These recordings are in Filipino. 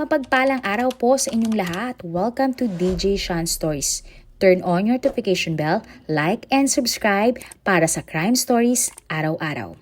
Mapagpalang araw po sa inyong lahat. Welcome to DJ Sean Stories. Turn on your notification bell, like and subscribe para sa crime stories araw-araw.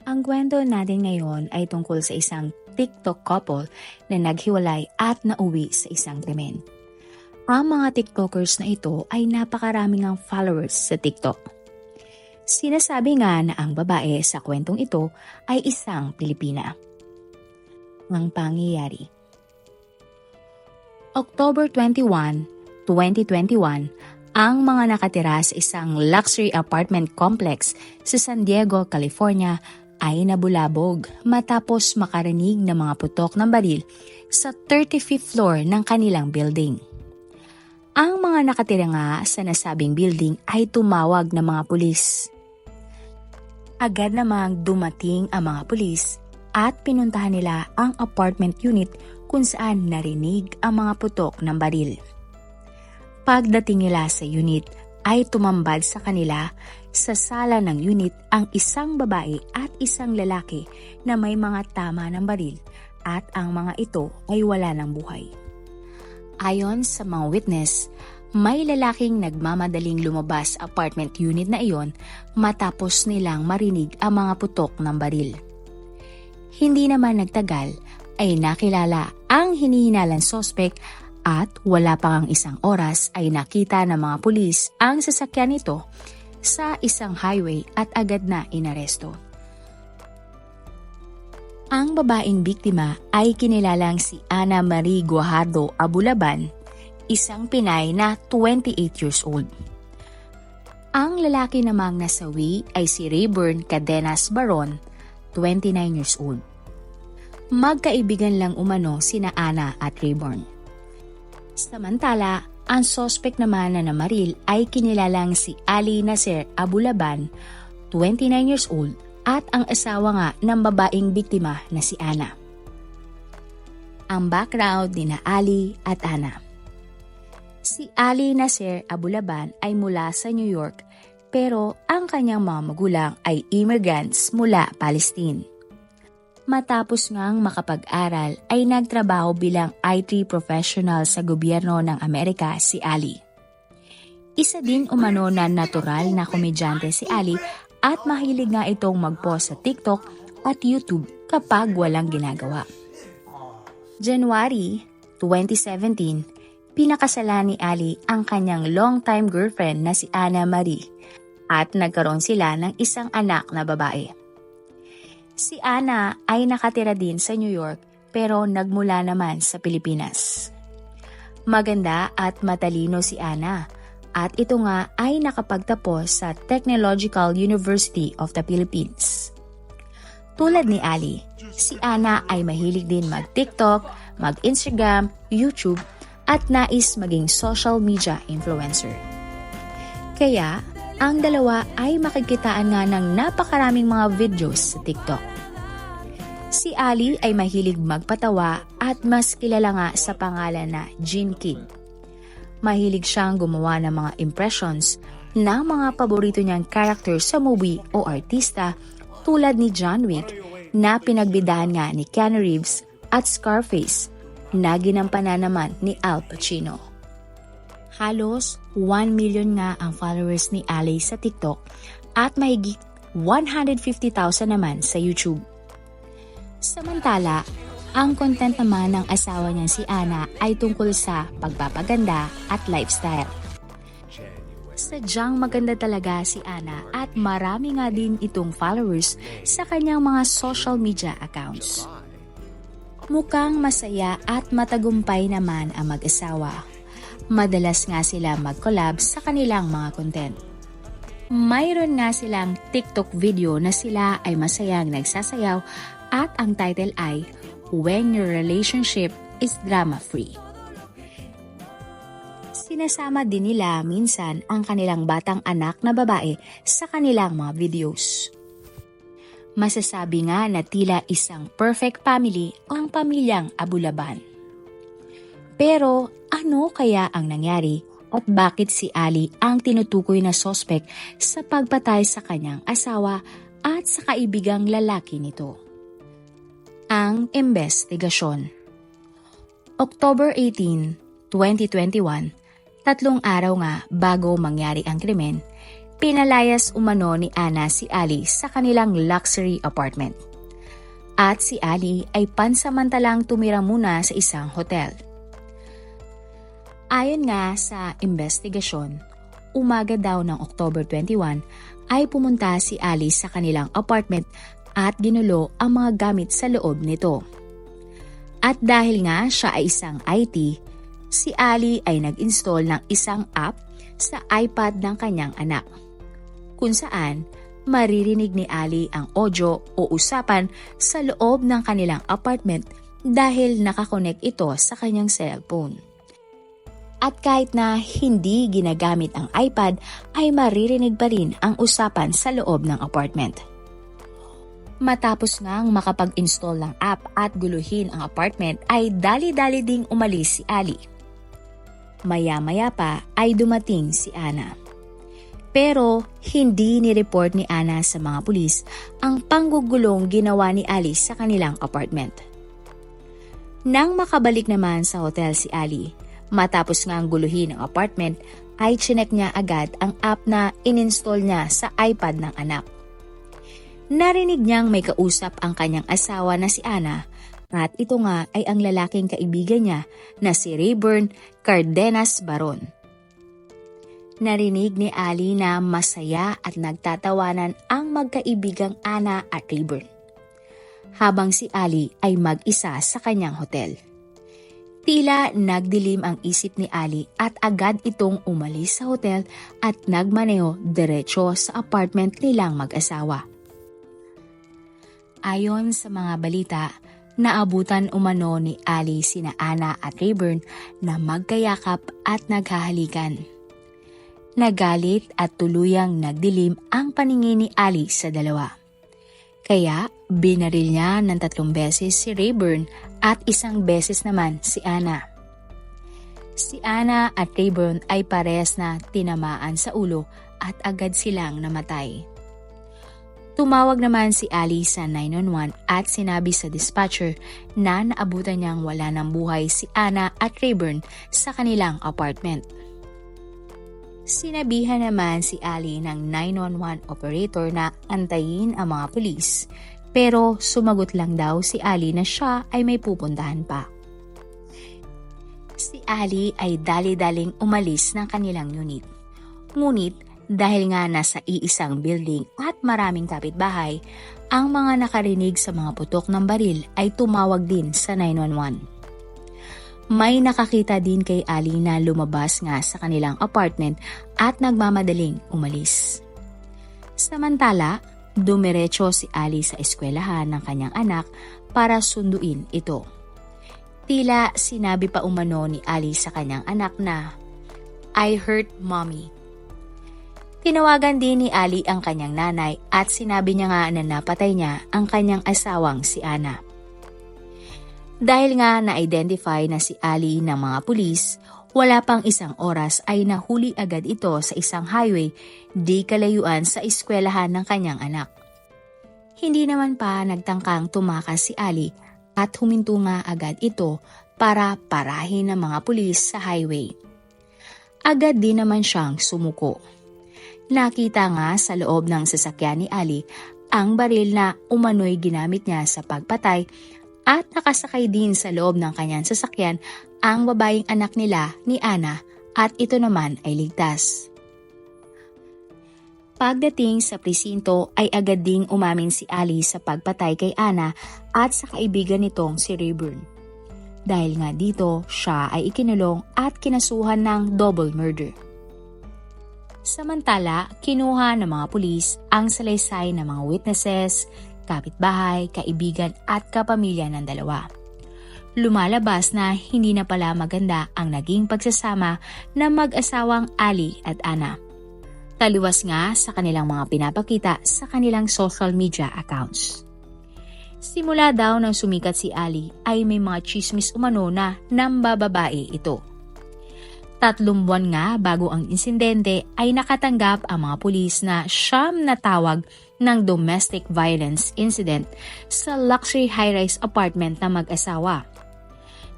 Ang kwento natin ngayon ay tungkol sa isang TikTok couple na naghiwalay at nauwi sa isang krimen. Ang mga TikTokers na ito ay napakaraming ang followers sa TikTok. Sinasabi nga na ang babae sa kwentong ito ay isang Pilipina. Ang pangyayari. October 21, 2021, ang mga nakatira sa isang luxury apartment complex sa San Diego, California ay nabulabog matapos makarinig ng mga putok ng baril sa 35th floor ng kanilang building. Ang mga nakatira nga sa nasabing building ay tumawag ng mga pulis. Agad namang dumating ang mga pulis at pinuntahan nila ang apartment unit kung saan narinig ang mga putok ng baril. Pagdating nila sa unit ay tumambad sa kanila sa sala ng unit ang isang babae at isang lalaki na may mga tama ng baril at ang mga ito ay wala ng buhay. Ayon sa mga witness, may lalaking nagmamadaling lumabas sa apartment unit na iyon matapos nilang marinig ang mga putok ng baril. Hindi naman nagtagal ay nakilala ang hinihinalang sospek at wala pang isang oras ay nakita ng mga pulis ang sasakyan nito sa isang highway at agad na inaresto. Ang babaeng biktima ay kinilalang si Ana Marie Guajardo Abulaban, isang Pinay na 28 years old. Ang lalaki namang nasawi ay si Rayburn Cadenas Baron, 29 years old. Magkaibigan lang umano sina Ana at Rayburn. Samantala, ang sospek naman na namaril ay kinilalang si Ali Nasser Abulaban, 29 years old, at ang asawa nga ng babaeng biktima na si Ana. Ang background ni na Ali at Ana. Si Ali Nasser Abulaban ay mula sa New York pero ang kanyang mga magulang ay immigrants mula Palestine. Matapos ngang makapag-aral ay nagtrabaho bilang IT professional sa gobyerno ng Amerika si Ali. Isa din umano na natural na komedyante si Ali at mahilig nga itong mag-post sa TikTok at YouTube kapag walang ginagawa. January 2017, pinakasalan ni Ali ang kanyang long-time girlfriend na si Ana Marie at nagkaroon sila ng isang anak na babae. Si Ana ay nakatira din sa New York pero nagmula naman sa Pilipinas. Maganda at matalino si Ana at ito nga ay nakapagtapos sa Technological University of the Philippines. Tulad ni Ali, si Ana ay mahilig din mag-TikTok, mag-Instagram, YouTube at nais maging social media influencer. Kaya, ang dalawa ay makikitaan nga ng napakaraming mga videos sa TikTok. Si Ali ay mahilig magpatawa at mas kilala nga sa pangalan na Gene Kid. Mahilig siyang gumawa ng mga impressions ng mga paborito niyang character sa movie o artista tulad ni John Wick na pinagbidahan nga ni Keanu Reeves at Scarface na ginampanan naman ni Al Pacino. Halos 1 million nga ang followers ni Ali sa TikTok at mahigit 150,000 naman sa YouTube. Samantala, ang content naman ng asawa niya si Ana ay tungkol sa pagpapaganda at lifestyle. Sadyang maganda talaga si Ana at marami nga din itong followers sa kanyang mga social media accounts. Mukhang masaya at matagumpay naman ang mag-asawa. Madalas nga sila mag-collab sa kanilang mga content. Mayroon nga silang TikTok video na sila ay masayang nagsasayaw at ang title ay When Your Relationship is Drama-Free. Sinasama din nila minsan ang kanilang batang anak na babae sa kanilang mga videos. Masasabi nga na tila isang perfect family ang pamilyang Abulaban. Pero ano kaya ang nangyari at bakit si Ali ang tinutukoy na sospek sa pagpatay sa kanyang asawa at sa kaibigang lalaki nito? Ang investigasyon. October 18, 2021, 3 araw nga bago mangyari ang krimen, pinalayas umano ni Ana si Ali sa kanilang luxury apartment. At si Ali ay pansamantalang tumira muna sa isang hotel. Ayon nga sa investigasyon, umaga daw ng October 21 ay pumunta si Ali sa kanilang apartment at ginulo ang mga gamit sa loob nito. At dahil nga siya ay isang IT, si Ali ay nag-install ng isang app sa iPad ng kanyang anak, kung saan maririnig ni Ali ang audio o usapan sa loob ng kanilang apartment dahil nakakonek ito sa kanyang cellphone. At kahit na hindi ginagamit ang iPad, ay maririnig pa rin ang usapan sa loob ng apartment. Matapos ngang makapag-install ng app at guluhin ang apartment ay dali-dali ding umalis si Ali. Maya-maya pa ay dumating si Ana. Pero hindi ni-report ni Ana sa mga pulis ang panggugulong ginawa ni Ali sa kanilang apartment. Nang makabalik naman sa hotel si Ali, matapos ngang guluhin ang apartment ay chinek niya agad ang app na in-install niya sa iPad ng anak. Narinig niyang may kausap ang kanyang asawa na si Ana at ito nga ay ang lalaking kaibigan niya na si Rayburn Cardenas Baron. Narinig ni Ali na masaya at nagtatawanan ang magkaibigang Ana at Rayburn, habang si Ali ay mag-isa sa kanyang hotel. Tila nagdilim ang isip ni Ali at agad itong umalis sa hotel at nagmaneho diretso sa apartment nilang mag-asawa. Ayon sa mga balita, naabutan umano ni Ali sina Ana at Rayburn na magkayakap at naghahalikan. Nagalit at tuluyang nagdilim ang paningin ni Ali sa dalawa. Kaya binaril niya ng 3 beses si Rayburn at 1 beses naman si Ana. Si Ana at Rayburn ay parehas na tinamaan sa ulo at agad silang namatay. Tumawag naman si Ali sa 911 at sinabi sa dispatcher na naabutan niyang wala ng buhay si Ana at Rayburn sa kanilang apartment. Sinabihan naman si Ali ng 911 operator na antayin ang mga pulis, pero sumagot lang daw si Ali na siya ay may pupuntahan pa. Si Ali ay dali-daling umalis ng kanilang unit. Ngunit dahil nga nasa iisang building at maraming kapitbahay, ang mga nakarinig sa mga putok ng baril ay tumawag din sa 911. May nakakita din kay Ali na lumabas nga sa kanilang apartment at nagmamadaling umalis. Samantala, dumiretso si Ali sa eskwelahan ng kanyang anak para sunduin ito. Tila sinabi pa umano ni Ali sa kanyang anak na, "I hurt mommy." Tinawagan din ni Ali ang kanyang nanay at sinabi niya nga na napatay niya ang kanyang asawang si Ana. Dahil nga na-identify na si Ali ng mga pulis, wala pang 1 oras ay nahuli agad ito sa isang highway di kalayuan sa eskwelahan ng kanyang anak. Hindi naman pa nagtangkang tumakas si Ali at huminto nga agad ito para parahin ng mga pulis sa highway. Agad din naman siyang sumuko. Nakita nga sa loob ng sasakyan ni Ali ang baril na umano'y ginamit niya sa pagpatay at nakasakay din sa loob ng kanyang sasakyan ang babaeng anak nila ni Ana at ito naman ay ligtas. Pagdating sa presinto ay agad ding umamin si Ali sa pagpatay kay Ana at sa kaibigan nitong si Rayburn. Dahil nga dito siya ay ikinulong at kinasuhan ng double murder. Samantala, kinuha ng mga pulis ang salaysay ng mga witnesses, kapitbahay, kaibigan at kapamilya ng dalawa. Lumalabas na hindi na pala maganda ang naging pagsasama ng mag-asawang Ali at Ana. Taliwas nga sa kanilang mga pinapakita sa kanilang social media accounts. Simula daw nang sumikat si Ali ay may mga chismis umano na nambababae ito. 3 buwan nga bago ang insidente ay nakatanggap ang mga pulis na 9 na tawag ng domestic violence incident sa luxury high-rise apartment na mag-asawa.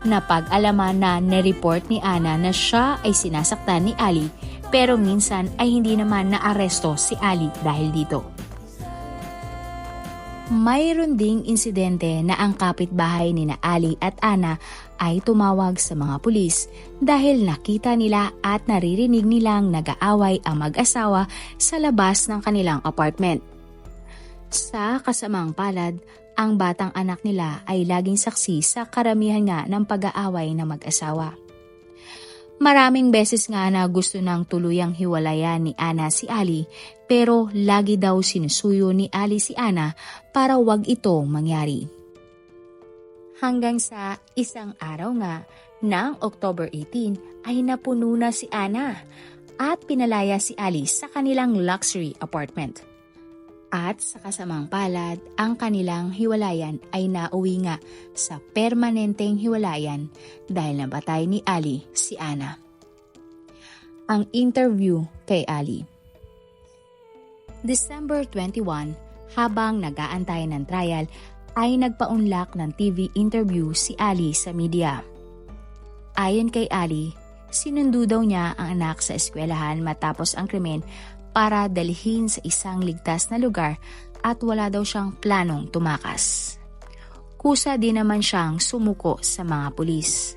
Napag-alaman na nireport ni Ana na siya ay sinasaktan ni Ali, pero minsan ay hindi naman naaresto si Ali dahil dito. Mayroon ding insidente na ang kapitbahay ni na Ali at Ana ay tumawag sa mga pulis dahil nakita nila at naririnig nilang nag-aaway ang mag-asawa sa labas ng kanilang apartment. Sa kasamang palad, ang batang anak nila ay laging saksi sa karamihan nga ng pag-aaway ng mag-asawa. Maraming beses nga na gusto ng tuluyang hiwalayan ni Ana si Ali, pero lagi daw sinusuyo ni Ali si Ana para wag ito mangyari. Hanggang sa isang araw nga ng October 18 ay napuno na si Ana at pinalaya si Ali sa kanilang luxury apartment. At sa kasamang palad, ang kanilang hiwalayan ay nauwi nga sa permanenteng hiwalayan dahil nabatay ni Ali si Ana. Ang interview kay Ali. December 21, habang nag-aantay ng trial, ay nagpaunlak ng TV interview si Ali sa media. Ayon kay Ali, sinundo daw niya ang anak sa eskwelahan matapos ang krimen para dalhin sa isang ligtas na lugar at wala daw siyang planong tumakas. Kusa din naman siyang sumuko sa mga pulis.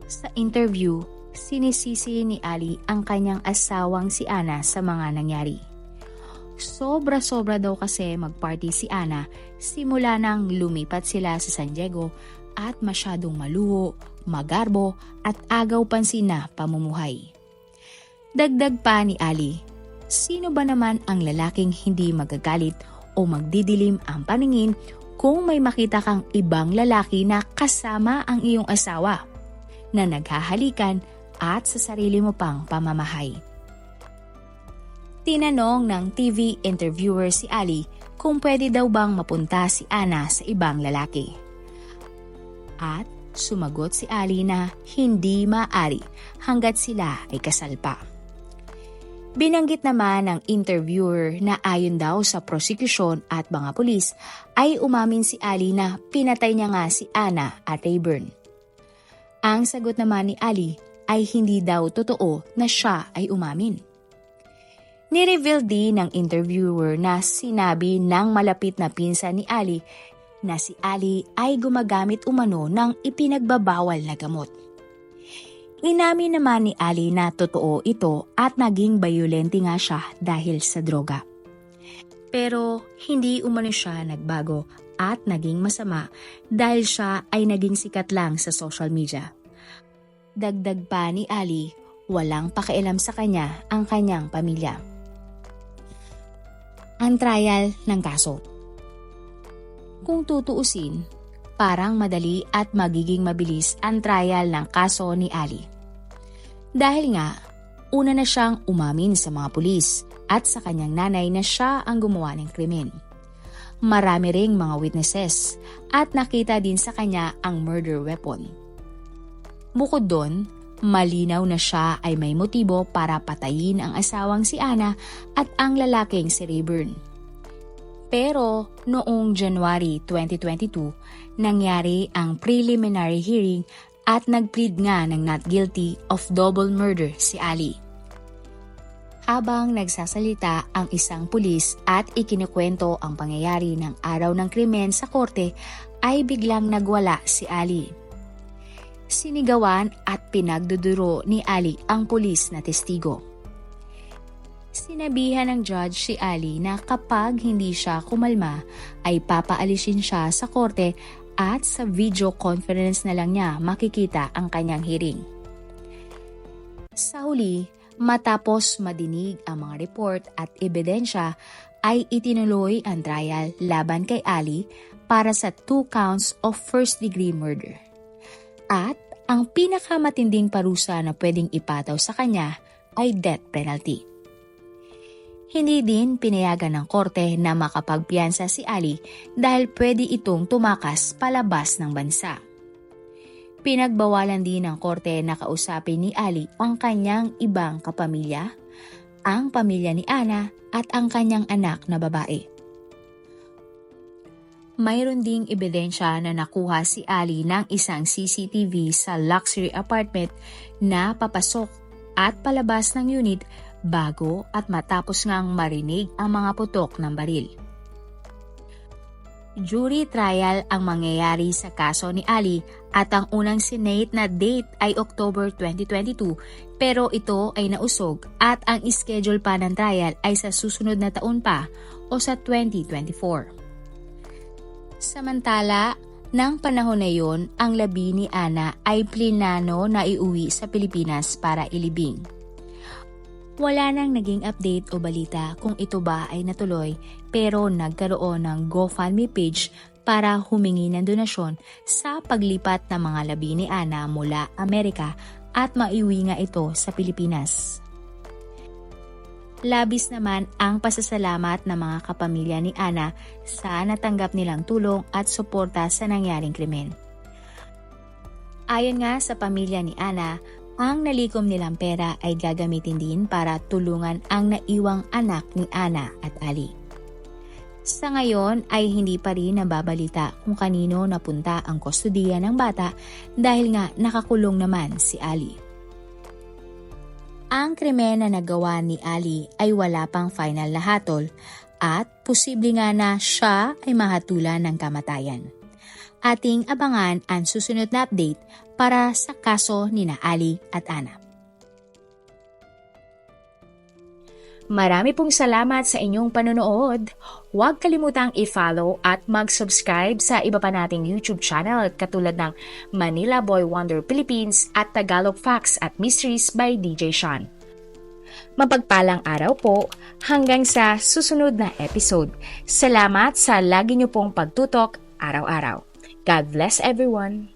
Sa interview, sinisisi ni Ali ang kanyang asawang si Ana sa mga nangyari. Sobra-sobra daw kasi magparty si Ana simula nang lumipat sila sa San Diego at masyadong maluho, magarbo at agaw pansin na pamumuhay. Dagdag pa ni Ali, sino ba naman ang lalaking hindi magagalit o magdidilim ang paningin kung may makita kang ibang lalaki na kasama ang iyong asawa, na naghahalikan at sa sarili mo pang pamamahay? Tinanong ng TV interviewer si Ali kung pwede daw bang mapunta si Ana sa ibang lalaki. At sumagot si Ali na hindi maaari hanggat sila ay kasal pa. Binanggit naman ng interviewer na ayon daw sa prosecution at mga pulis ay umamin si Ali na pinatay niya nga si Ana at Rayburn. Ang sagot naman ni Ali ay hindi daw totoo na siya ay umamin. Ni-reveal din ng interviewer na sinabi ng malapit na pinsan ni Ali na si Ali ay gumagamit umano ng ipinagbabawal na gamot. Inamin naman ni Ali na totoo ito at naging bayolente nga siya dahil sa droga. Pero hindi umano siya nagbago at naging masama dahil siya ay naging sikat lang sa social media. Dagdag pa ni Ali, walang pakialam sa kanya ang kanyang pamilya. Ang trial ng kaso. Kung tutuusin, parang madali at magiging mabilis ang trial ng kaso ni Ali. Dahil nga, una na siyang umamin sa mga pulis at sa kanyang nanay na siya ang gumawa ng krimen. Marami ring mga witnesses at nakita din sa kanya ang murder weapon. Bukod doon, malinaw na siya ay may motibo para patayin ang asawang si Ana at ang lalaking si Rayburn. Pero noong January 2022, nangyari ang preliminary hearing at nag-plead nga ng not guilty of double murder si Ali. Habang nagsasalita ang isang pulis at ikinukwento ang pangyayari ng araw ng krimen sa korte, ay biglang nagwala si Ali. Sinigawan at pinagduduro ni Ali ang pulis na testigo. Sinabihan ng judge si Ali na kapag hindi siya kumalma ay papaalisin siya sa korte at sa video conference na lang niya makikita ang kanyang hearing. Sa huli, matapos madinig ang mga report at ebidensya, ay itinuloy ang trial laban kay Ali para sa 2 counts of first-degree murder. At ang pinakamatinding parusa na pwedeng ipataw sa kanya ay death penalty. Hindi din pinayagan ng korte na makapagpiyansa si Ali dahil pwede itong tumakas palabas ng bansa. Pinagbawalan din ng korte na kausapin ni Ali ang kanyang ibang kapamilya, ang pamilya ni Ana at ang kanyang anak na babae. Mayroon ding ebidensya na nakuha si Ali ng isang CCTV sa luxury apartment na papasok at palabas ng unit bago at matapos ngang marinig ang mga putok ng baril. Jury trial ang mangyayari sa kaso ni Ali at ang unang Senate na date ay October 2022 pero ito ay nausog at ang schedule pa ng trial ay sa susunod na taon pa o sa 2024. Samantala, ng panahon na yon, ang labi ni Ana ay plinano na iuwi sa Pilipinas para ilibing. Wala nang naging update o balita kung ito ba ay natuloy pero nagkaroon ng GoFundMe page para humingi ng donasyon sa paglipat ng mga labi ni Ana mula Amerika at maiuwi nga ito sa Pilipinas. Labis naman ang pasasalamat ng mga kapamilya ni Ana sa natanggap nilang tulong at suporta sa nangyaring krimen. Ayon nga sa pamilya ni Ana, ang nalikom nilang pera ay gagamitin din para tulungan ang naiwang anak ni Ana at Ali. Sa ngayon ay hindi pa rin nababalita kung kanino napunta ang kustudiya ng bata dahil nga nakakulong naman si Ali. Ang krimen na nagawa ni Ali ay wala pang final na hatol at posible nga na siya ay mahatulan ng kamatayan. Ating abangan ang susunod na update para sa kaso ni na Ali at Ana. Marami pong salamat sa inyong panonood. Huwag kalimutang i-follow at mag-subscribe sa iba pa nating YouTube channel katulad ng Manila Boy Wonder Philippines at Tagalog Facts at Mysteries by DJ Sean. Mapagpalang araw po hanggang sa susunod na episode. Salamat sa lagi niyo pong pagtutok araw-araw. God bless everyone!